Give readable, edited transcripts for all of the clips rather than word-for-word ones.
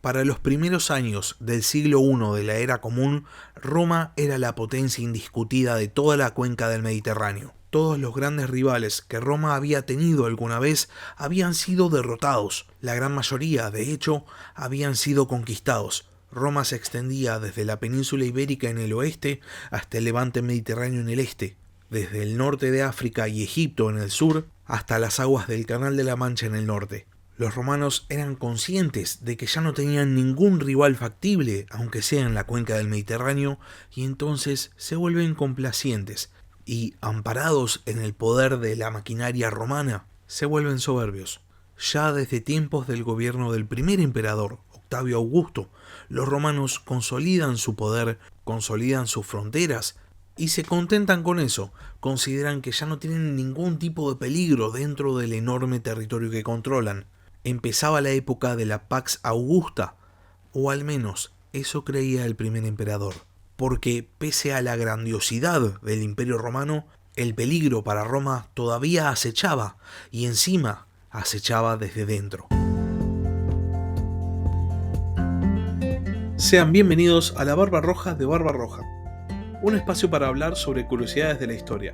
Para los primeros años del siglo I de la Era Común, Roma era la potencia indiscutida de toda la cuenca del Mediterráneo. Todos los grandes rivales que Roma había tenido alguna vez habían sido derrotados. La gran mayoría, de hecho, habían sido conquistados. Roma se extendía desde la península ibérica en el oeste hasta el levante mediterráneo en el este, desde el norte de África y Egipto en el sur hasta las aguas del Canal de la Mancha en el norte. Los romanos eran conscientes de que ya no tenían ningún rival factible, aunque sea en la cuenca del Mediterráneo, y entonces se vuelven complacientes y, amparados en el poder de la maquinaria romana, se vuelven soberbios. Ya desde tiempos del gobierno del primer emperador, Octavio Augusto, los romanos consolidan su poder, consolidan sus fronteras, y se contentan con eso. Consideran que ya no tienen ningún tipo de peligro dentro del enorme territorio que controlan. Empezaba la época de la Pax Augusta, o al menos eso creía el primer emperador, porque pese a la grandiosidad del Imperio Romano, el peligro para Roma todavía acechaba, y encima acechaba desde dentro. Sean bienvenidos a la Barba Roja de Barba Roja, un espacio para hablar sobre curiosidades de la historia.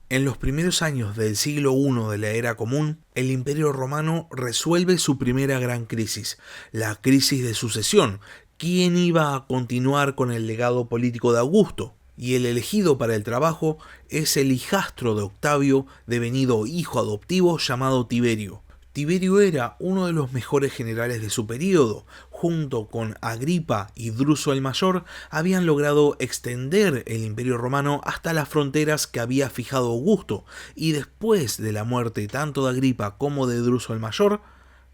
En los primeros años del siglo I de la Era Común, el Imperio Romano resuelve su primera gran crisis, la crisis de sucesión. ¿Quién iba a continuar con el legado político de Augusto? Y el elegido para el trabajo es el hijastro de Octavio, devenido hijo adoptivo, llamado Tiberio. Tiberio era uno de los mejores generales de su período. Junto con Agripa y Druso el Mayor, habían logrado extender el Imperio Romano hasta las fronteras que había fijado Augusto, y después de la muerte tanto de Agripa como de Druso el Mayor,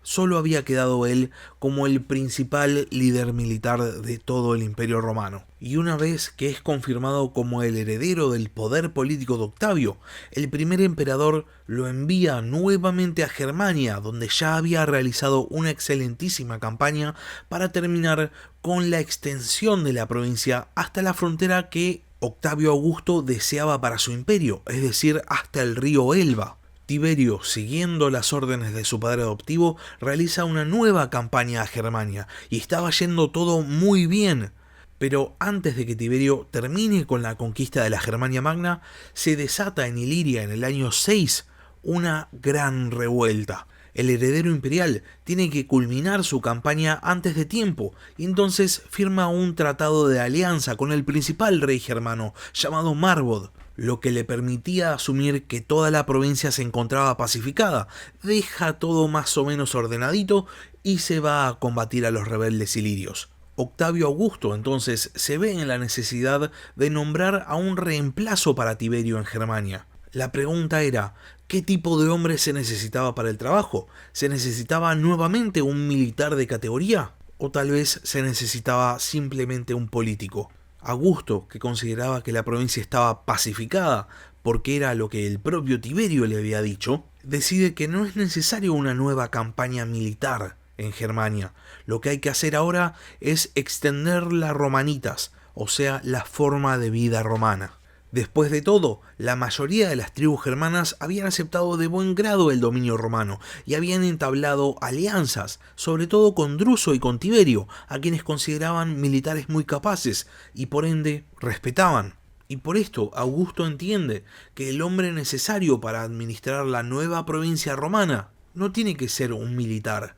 solo había quedado él como el principal líder militar de todo el Imperio Romano. Y una vez que es confirmado como el heredero del poder político de Octavio, el primer emperador lo envía nuevamente a Germania, donde ya había realizado una excelentísima campaña para terminar con la extensión de la provincia hasta la frontera que Octavio Augusto deseaba para su imperio, es decir, hasta el río Elba. Tiberio, siguiendo las órdenes de su padre adoptivo, realiza una nueva campaña a Germania, y estaba yendo todo muy bien. Pero antes de que Tiberio termine con la conquista de la Germania Magna, se desata en Iliria en el año 6 una gran revuelta. El heredero imperial tiene que culminar su campaña antes de tiempo, y entonces firma un tratado de alianza con el principal rey germano, llamado Marbod, lo que le permitía asumir que toda la provincia se encontraba pacificada. Deja todo más o menos ordenadito y se va a combatir a los rebeldes ilirios. Octavio Augusto entonces se ve en la necesidad de nombrar a un reemplazo para Tiberio en Germania. La pregunta era, ¿qué tipo de hombre se necesitaba para el trabajo? ¿Se necesitaba nuevamente un militar de categoría? ¿O tal vez se necesitaba simplemente un político? Augusto, que consideraba que la provincia estaba pacificada, porque era lo que el propio Tiberio le había dicho, decide que no es necesario una nueva campaña militar en Germania. Lo que hay que hacer ahora es extender las romanitas, o sea, la forma de vida romana. Después de todo, la mayoría de las tribus germanas habían aceptado de buen grado el dominio romano y habían entablado alianzas, sobre todo con Druso y con Tiberio, a quienes consideraban militares muy capaces y por ende respetaban. Y por esto Augusto entiende que el hombre necesario para administrar la nueva provincia romana no tiene que ser un militar,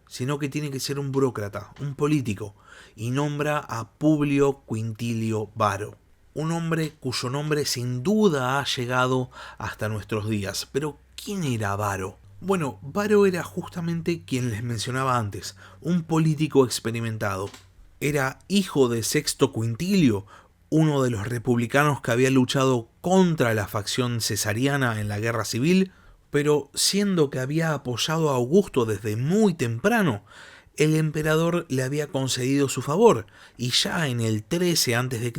sino que tiene que ser un burócrata, un político, y nombra a Publio Quintilio Varo. Un hombre cuyo nombre sin duda ha llegado hasta nuestros días. Pero, ¿quién era Varo? Bueno, Varo era justamente quien les mencionaba antes, un político experimentado. Era hijo de Sexto Quintilio, uno de los republicanos que había luchado contra la facción cesariana en la guerra civil, pero siendo que había apoyado a Augusto desde muy temprano, el emperador le había concedido su favor, y ya en el 13 a.C.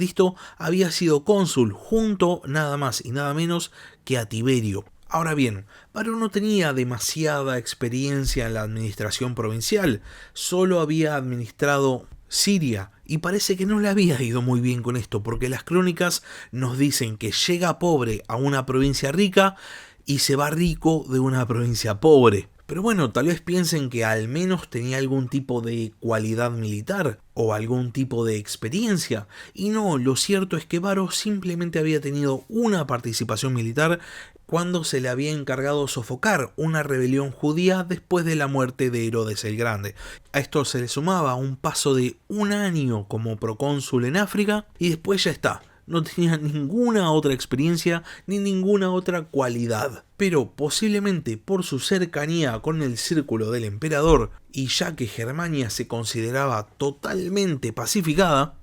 había sido cónsul junto nada más y nada menos que a Tiberio. Ahora bien, Varo no tenía demasiada experiencia en la administración provincial, solo había administrado Siria, y parece que no le había ido muy bien con esto, porque las crónicas nos dicen que llega pobre a una provincia rica y se va rico de una provincia pobre. Pero bueno, tal vez piensen que al menos tenía algún tipo de cualidad militar o algún tipo de experiencia. Y no, lo cierto es que Varo simplemente había tenido una participación militar cuando se le había encargado sofocar una rebelión judía después de la muerte de Herodes el Grande. A esto se le sumaba un paso de un año como procónsul en África y después ya está. No tenía ninguna otra experiencia ni ninguna otra cualidad. Pero posiblemente por su cercanía con el círculo del emperador y ya que Germania se consideraba totalmente pacificada,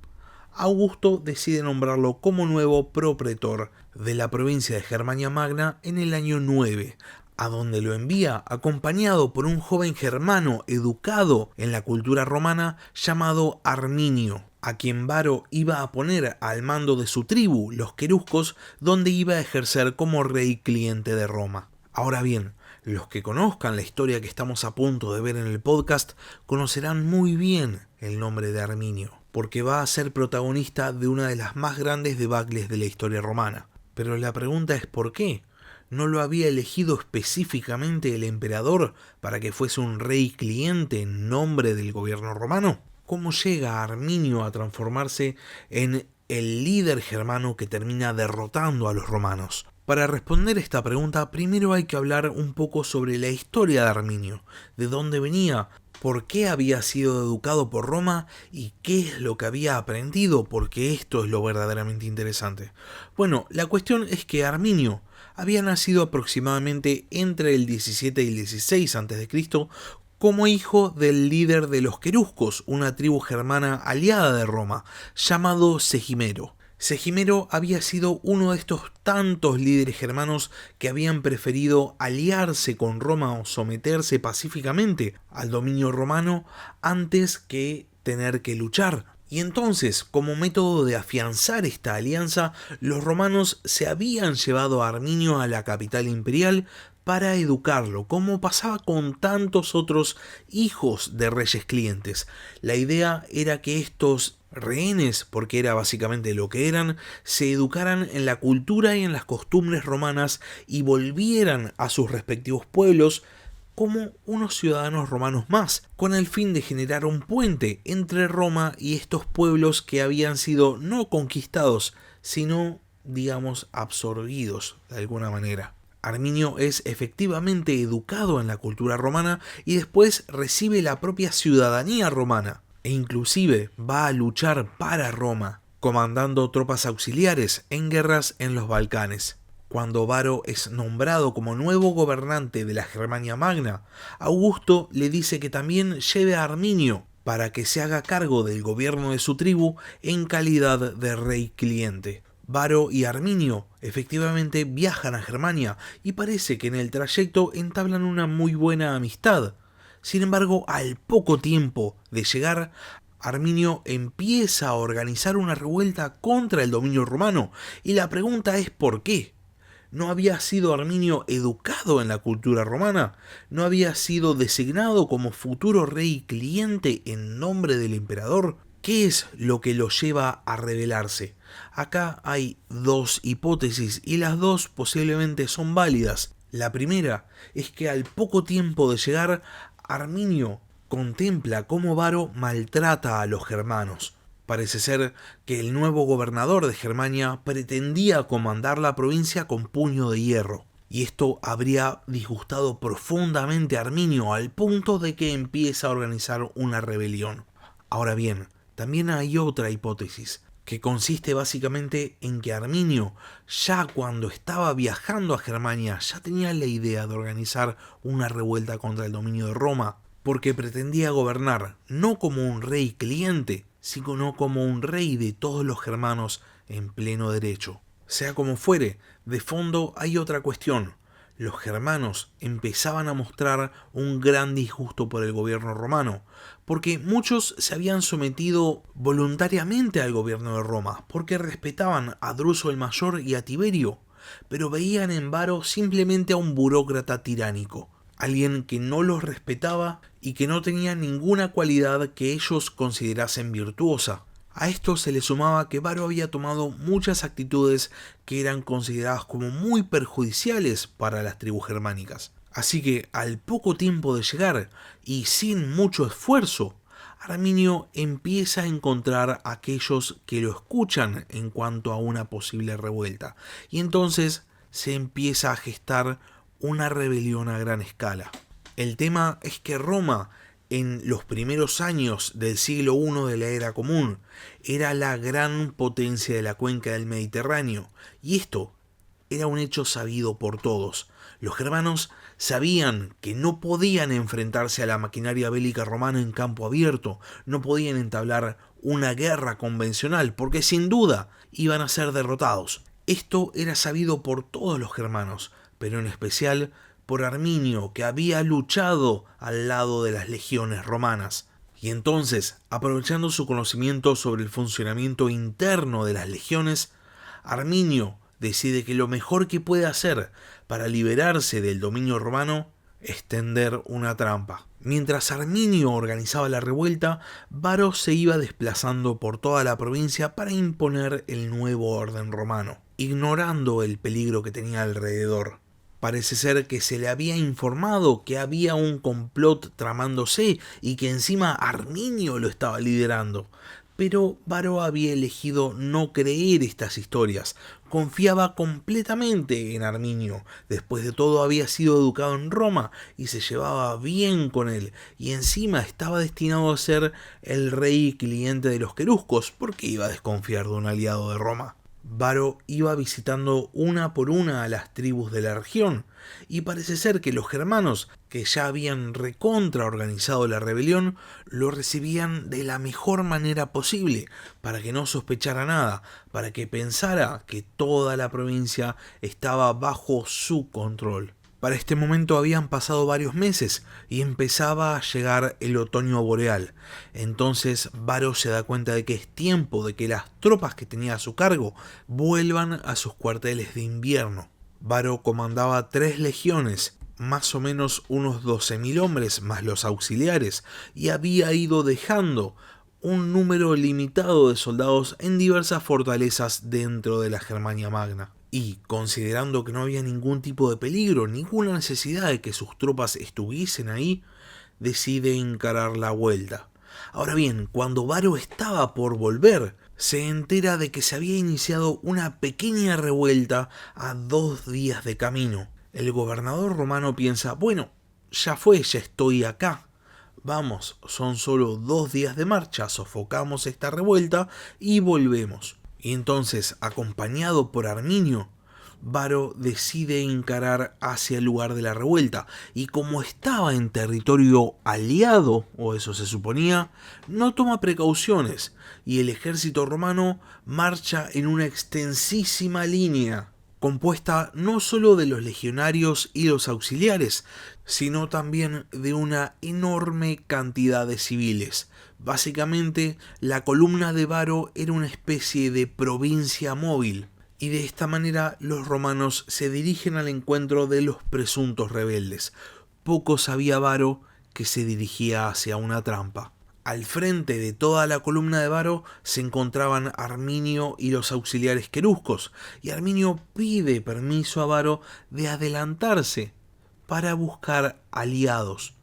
Augusto decide nombrarlo como nuevo propretor de la provincia de Germania Magna en el año 9, a donde lo envía acompañado por un joven germano educado en la cultura romana llamado Arminio, a quien Varo iba a poner al mando de su tribu, los queruscos, donde iba a ejercer como rey cliente de Roma. Ahora bien, los que conozcan la historia que estamos a punto de ver en el podcast conocerán muy bien el nombre de Arminio, porque va a ser protagonista de una de las más grandes debacles de la historia romana. Pero la pregunta es ¿por qué? ¿No lo había elegido específicamente el emperador para que fuese un rey cliente en nombre del gobierno romano? ¿Cómo llega Arminio a transformarse en el líder germano que termina derrotando a los romanos? Para responder esta pregunta, primero hay que hablar un poco sobre la historia de Arminio, de dónde venía, por qué había sido educado por Roma y qué es lo que había aprendido, porque esto es lo verdaderamente interesante. Bueno, la cuestión es que Arminio había nacido aproximadamente entre el 17 y el 16 a.C., como hijo del líder de los queruscos, una tribu germana aliada de Roma, llamado Segimero. Segimero había sido uno de estos tantos líderes germanos que habían preferido aliarse con Roma o someterse pacíficamente al dominio romano antes que tener que luchar. Y entonces, como método de afianzar esta alianza, los romanos se habían llevado a Arminio a la capital imperial para educarlo, como pasaba con tantos otros hijos de reyes clientes. La idea era que estos rehenes, porque era básicamente lo que eran, se educaran en la cultura y en las costumbres romanas y volvieran a sus respectivos pueblos como unos ciudadanos romanos más, con el fin de generar un puente entre Roma y estos pueblos que habían sido no conquistados, sino, digamos, absorbidos de alguna manera. Arminio es efectivamente educado en la cultura romana y después recibe la propia ciudadanía romana e inclusive va a luchar para Roma, comandando tropas auxiliares en guerras en los Balcanes. Cuando Varo es nombrado como nuevo gobernante de la Germania Magna, Augusto le dice que también lleve a Arminio para que se haga cargo del gobierno de su tribu en calidad de rey cliente. Varo y Arminio efectivamente viajan a Germania y parece que en el trayecto entablan una muy buena amistad. Sin embargo, al poco tiempo de llegar, Arminio empieza a organizar una revuelta contra el dominio romano y la pregunta es ¿por qué? ¿No había sido Arminio educado en la cultura romana? ¿No había sido designado como futuro rey cliente en nombre del emperador? ¿Qué es lo que lo lleva a rebelarse? Acá hay dos hipótesis y las dos posiblemente son válidas. La primera es que al poco tiempo de llegar, Arminio contempla cómo Varo maltrata a los germanos. Parece ser que el nuevo gobernador de Germania pretendía comandar la provincia con puño de hierro, y esto habría disgustado profundamente a Arminio al punto de que empieza a organizar una rebelión. Ahora bien, también hay otra hipótesis, que consiste básicamente en que Arminio, ya cuando estaba viajando a Germania, ya tenía la idea de organizar una revuelta contra el dominio de Roma, porque pretendía gobernar no como un rey cliente, sino como un rey de todos los germanos en pleno derecho. Sea como fuere, de fondo hay otra cuestión. Los germanos empezaban a mostrar un gran disgusto por el gobierno romano, porque muchos se habían sometido voluntariamente al gobierno de Roma, porque respetaban a Druso el Mayor y a Tiberio, pero veían en Varo simplemente a un burócrata tiránico, alguien que no los respetaba y que no tenía ninguna cualidad que ellos considerasen virtuosa. A esto se le sumaba que Varo había tomado muchas actitudes que eran consideradas como muy perjudiciales para las tribus germánicas. Así que al poco tiempo de llegar y sin mucho esfuerzo, Arminio empieza a encontrar a aquellos que lo escuchan en cuanto a una posible revuelta, y entonces se empieza a gestar una rebelión a gran escala. El tema es que Roma, en los primeros años del siglo I de la Era Común, era la gran potencia de la cuenca del Mediterráneo, y esto era un hecho sabido por todos. Los germanos sabían que no podían enfrentarse a la maquinaria bélica romana en campo abierto, no podían entablar una guerra convencional, porque sin duda iban a ser derrotados. Esto era sabido por todos los germanos, pero en especial por Arminio, que había luchado al lado de las legiones romanas. Y entonces, aprovechando su conocimiento sobre el funcionamiento interno de las legiones, Arminio decide que lo mejor que puede hacer para liberarse del dominio romano es tender una trampa. Mientras Arminio organizaba la revuelta, Varo se iba desplazando por toda la provincia para imponer el nuevo orden romano, ignorando el peligro que tenía alrededor. Parece ser que se le había informado que había un complot tramándose y que encima Arminio lo estaba liderando. Pero Varo había elegido no creer estas historias. Confiaba completamente en Arminio. Después de todo había sido educado en Roma y se llevaba bien con él. Y encima estaba destinado a ser el rey cliente de los queruscos. ¿Por qué iba a desconfiar de un aliado de Roma? Varo iba visitando una por una a las tribus de la región, y parece ser que los germanos, que ya habían recontra organizado la rebelión, lo recibían de la mejor manera posible, para que no sospechara nada, para que pensara que toda la provincia estaba bajo su control. Para este momento habían pasado varios meses y empezaba a llegar el otoño boreal. Entonces Varo se da cuenta de que es tiempo de que las tropas que tenía a su cargo vuelvan a sus cuarteles de invierno. Varo comandaba 3 legiones, más o menos unos 12.000 hombres más los auxiliares, y había ido dejando un número limitado de soldados en diversas fortalezas dentro de la Germania Magna. Y, considerando que no había ningún tipo de peligro, ninguna necesidad de que sus tropas estuviesen ahí, decide encarar la vuelta. Ahora bien, cuando Varo estaba por volver, se entera de que se había iniciado una pequeña revuelta a 2 días de camino. El gobernador romano piensa, bueno, ya fue, ya estoy acá. Vamos, son solo 2 días de marcha, sofocamos esta revuelta y volvemos. Y entonces, acompañado por Arminio, Varo decide encarar hacia el lugar de la revuelta, y como estaba en territorio aliado, o eso se suponía, no toma precauciones, y el ejército romano marcha en una extensísima línea, compuesta no solo de los legionarios y los auxiliares, sino también de una enorme cantidad de civiles. Básicamente, la columna de Varo era una especie de provincia móvil, y de esta manera los romanos se dirigen al encuentro de los presuntos rebeldes. Poco sabía Varo que se dirigía hacia una trampa. Al frente de toda la columna de Varo se encontraban Arminio y los auxiliares queruscos, y Arminio pide permiso a Varo de adelantarse para buscar aliados.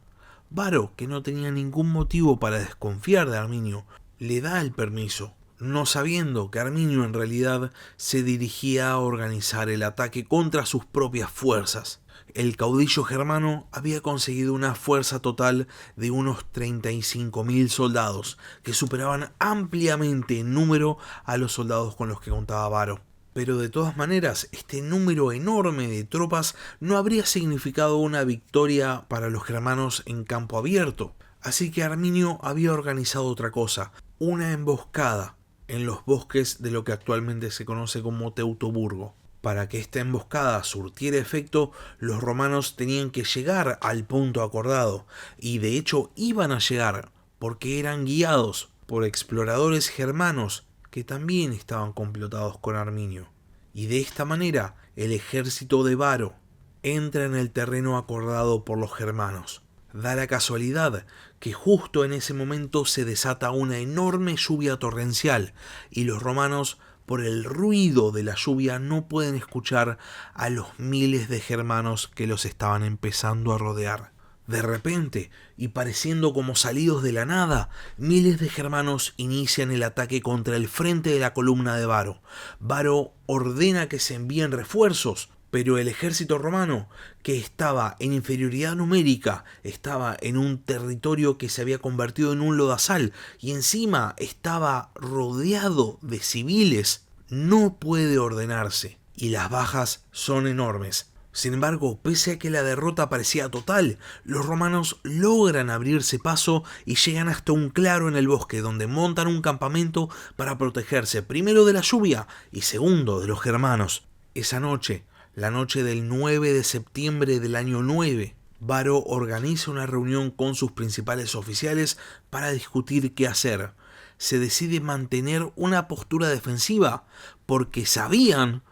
Varo, que no tenía ningún motivo para desconfiar de Arminio, le da el permiso, no sabiendo que Arminio en realidad se dirigía a organizar el ataque contra sus propias fuerzas. El caudillo germano había conseguido una fuerza total de unos 35.000 soldados, que superaban ampliamente en número a los soldados con los que contaba Varo. Pero de todas maneras, este número enorme de tropas no habría significado una victoria para los germanos en campo abierto. Así que Arminio había organizado otra cosa, una emboscada en los bosques de lo que actualmente se conoce como Teutoburgo. Para que esta emboscada surtiera efecto, los romanos tenían que llegar al punto acordado, y de hecho iban a llegar, porque eran guiados por exploradores germanos que también estaban complotados con Arminio. Y de esta manera, el ejército de Varo entra en el terreno acordado por los germanos. Da la casualidad que justo en ese momento se desata una enorme lluvia torrencial y los romanos, por el ruido de la lluvia, no pueden escuchar a los miles de germanos que los estaban empezando a rodear. De repente, y pareciendo como salidos de la nada, miles de germanos inician el ataque contra el frente de la columna de Varo. Varo ordena que se envíen refuerzos, pero el ejército romano, que estaba en inferioridad numérica, estaba en un territorio que se había convertido en un lodazal y encima estaba rodeado de civiles, no puede ordenarse y las bajas son enormes. Sin embargo, pese a que la derrota parecía total, los romanos logran abrirse paso y llegan hasta un claro en el bosque donde montan un campamento para protegerse primero de la lluvia y segundo de los germanos. Esa noche, la noche del 9 de septiembre del año 9, Varo organiza una reunión con sus principales oficiales para discutir qué hacer. Se decide mantener una postura defensiva porque sabían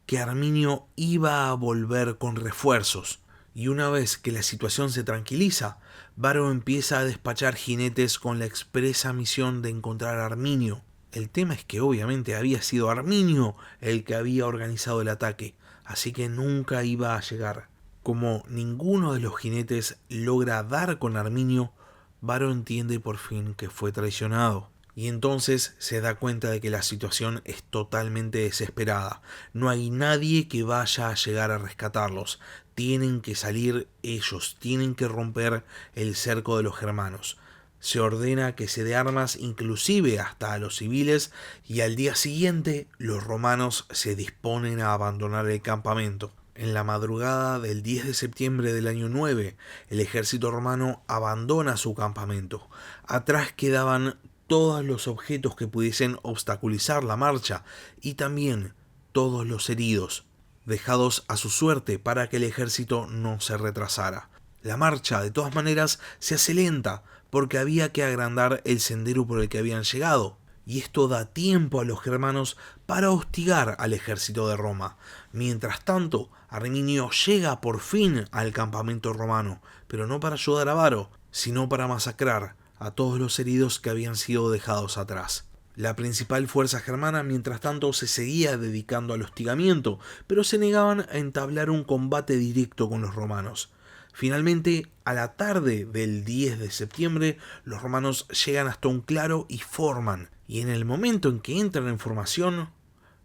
que Arminio iba a volver con refuerzos, y una vez que la situación se tranquiliza, Varo empieza a despachar jinetes con la expresa misión de encontrar a Arminio. El tema es que obviamente había sido Arminio el que había organizado el ataque, así que nunca iba a llegar. Como ninguno de los jinetes logra dar con Arminio, Varo entiende por fin que fue traicionado. Y entonces se da cuenta de que la situación es totalmente desesperada. No hay nadie que vaya a llegar a rescatarlos. Tienen que salir ellos, tienen que romper el cerco de los germanos. Se ordena que se dé armas inclusive hasta a los civiles y al día siguiente los romanos se disponen a abandonar el campamento. En la madrugada del 10 de septiembre del año 9, el ejército romano abandona su campamento. Atrás quedaban todos los objetos que pudiesen obstaculizar la marcha y también todos los heridos, dejados a su suerte para que el ejército no se retrasara. La marcha, de todas maneras, se hace lenta porque había que agrandar el sendero por el que habían llegado, y esto da tiempo a los germanos para hostigar al ejército de Roma. Mientras tanto, Arminio llega por fin al campamento romano, pero no para ayudar a Varo, sino para masacrar a todos los heridos que habían sido dejados atrás. La principal fuerza germana, mientras tanto, se seguía dedicando al hostigamiento, pero se negaban a entablar un combate directo con los romanos. Finalmente, a la tarde del 10 de septiembre, los romanos llegan hasta un claro y forman, y en el momento en que entran en formación,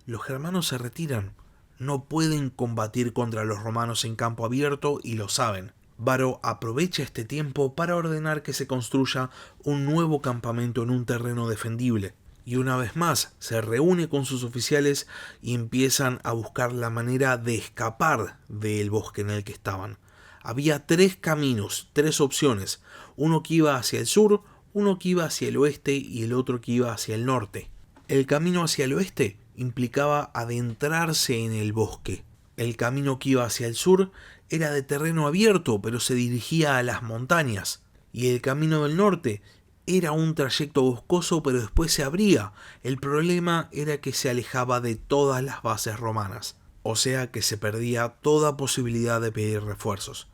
los germanos se retiran. No pueden combatir contra los romanos en campo abierto y lo saben. Varo aprovecha este tiempo para ordenar que se construya un nuevo campamento en un terreno defendible, y una vez más se reúne con sus oficiales y empiezan a buscar la manera de escapar del bosque en el que estaban. Había 3 caminos, 3 opciones, uno que iba hacia el sur, uno que iba hacia el oeste y el otro que iba hacia el norte. El camino hacia el oeste implicaba adentrarse en el bosque. El camino que iba hacia el sur era de terreno abierto, pero se dirigía a las montañas. Y el camino del norte era un trayecto boscoso, pero después se abría. El problema era que se alejaba de todas las bases romanas, o sea que se perdía toda posibilidad de pedir refuerzos.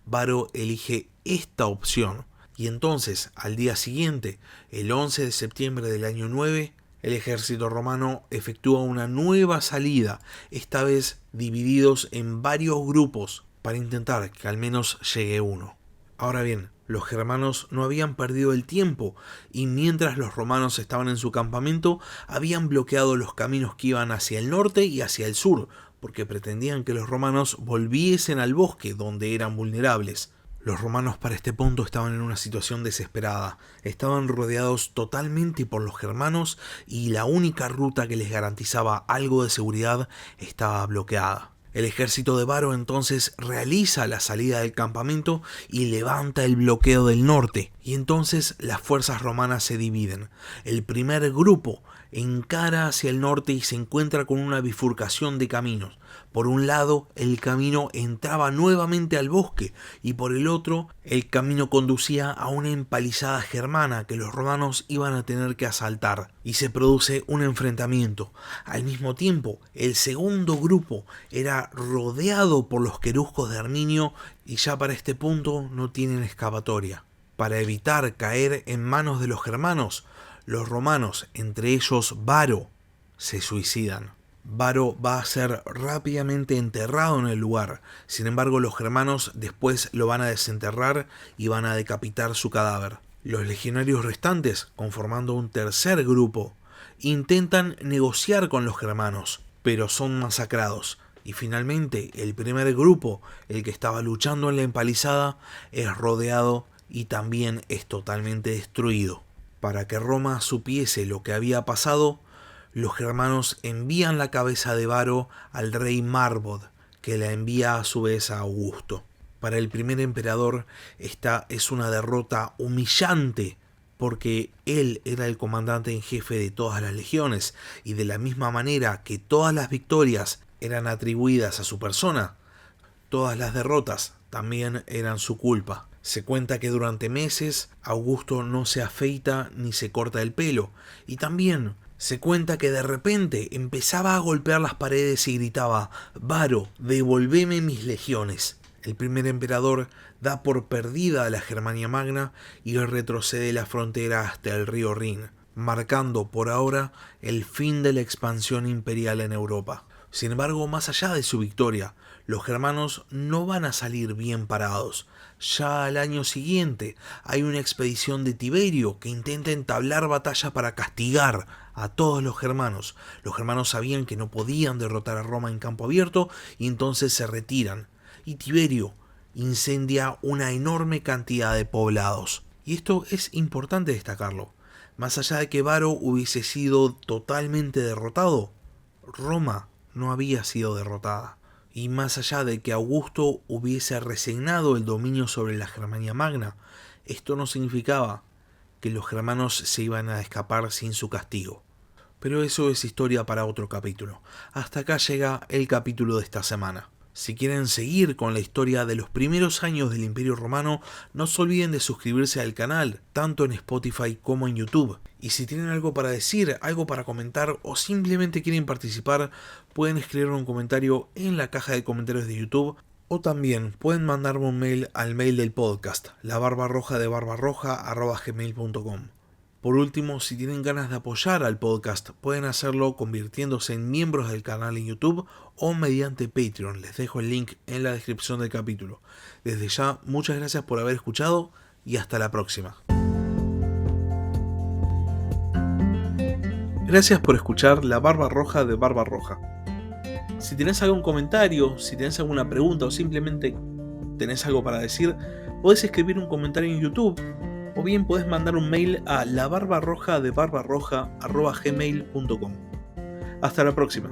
Varo elige esta opción, y entonces, al día siguiente, el 11 de septiembre del año 9, el ejército romano efectúa una nueva salida, esta vez divididos en varios grupos, para intentar que al menos llegue uno. Ahora bien, los germanos no habían perdido el tiempo, y mientras los romanos estaban en su campamento, habían bloqueado los caminos que iban hacia el norte y hacia el sur, porque pretendían que los romanos volviesen al bosque donde eran vulnerables. Los romanos para este punto estaban en una situación desesperada. Estaban rodeados totalmente por los germanos y la única ruta que les garantizaba algo de seguridad estaba bloqueada. El ejército de Varo entonces realiza la salida del campamento y levanta el bloqueo del norte, y entonces las fuerzas romanas se dividen. El primer grupo encara hacia el norte y se encuentra con una bifurcación de caminos. Por un lado, el camino entraba nuevamente al bosque y por el otro, el camino conducía a una empalizada germana que los romanos iban a tener que asaltar y se produce un enfrentamiento. Al mismo tiempo, el segundo grupo era rodeado por los queruscos de Herminio y ya para este punto no tienen escapatoria. Para evitar caer en manos de los germanos, los romanos, entre ellos Varo, se suicidan. Varo va a ser rápidamente enterrado en el lugar. Sin embargo, los germanos después lo van a desenterrar y van a decapitar su cadáver. Los legionarios restantes, conformando un tercer grupo, intentan negociar con los germanos, pero son masacrados. Y finalmente, el primer grupo, el que estaba luchando en la empalizada, es rodeado y también es totalmente destruido. Para que Roma supiese lo que había pasado, los germanos envían la cabeza de Varo al rey Marbod, que la envía a su vez a Augusto. Para el primer emperador, esta es una derrota humillante, porque él era el comandante en jefe de todas las legiones, y de la misma manera que todas las victorias eran atribuidas a su persona, todas las derrotas también eran su culpa. Se cuenta que durante meses Augusto no se afeita ni se corta el pelo, y también se cuenta que de repente empezaba a golpear las paredes y gritaba: «Varo, devolveme mis legiones». El primer emperador da por perdida a la Germania Magna y retrocede la frontera hasta el río Rin, marcando por ahora el fin de la expansión imperial en Europa. Sin embargo, más allá de su victoria, los germanos no van a salir bien parados. Ya al año siguiente hay una expedición de Tiberio que intenta entablar batalla para castigar a todos los germanos. Los germanos sabían que no podían derrotar a Roma en campo abierto y entonces se retiran. Y Tiberio incendia una enorme cantidad de poblados. Y esto es importante destacarlo. Más allá de que Varo hubiese sido totalmente derrotado, Roma no había sido derrotada. Y más allá de que Augusto hubiese resignado el dominio sobre la Germania Magna, esto no significaba que los germanos se iban a escapar sin su castigo. Pero eso es historia para otro capítulo. Hasta acá llega el capítulo de esta semana. Si quieren seguir con la historia de los primeros años del Imperio Romano, no se olviden de suscribirse al canal, tanto en Spotify como en YouTube. Y si tienen algo para decir, algo para comentar o simplemente quieren participar, pueden escribir un comentario en la caja de comentarios de YouTube o también pueden mandarme un mail al mail del podcast, labarbarrojadebarbarroja@gmail.com. Por último, si tienen ganas de apoyar al podcast, pueden hacerlo convirtiéndose en miembros del canal en YouTube o mediante Patreon. Les dejo el link en la descripción del capítulo. Desde ya, muchas gracias por haber escuchado y hasta la próxima. Gracias por escuchar La Barba Roja de Barbarroja. Si tenés algún comentario, si tenés alguna pregunta o simplemente tenés algo para decir, podés escribir un comentario en YouTube o bien podés mandar un mail a labarbarrojadebarbarroja@gmail.com. Hasta la próxima.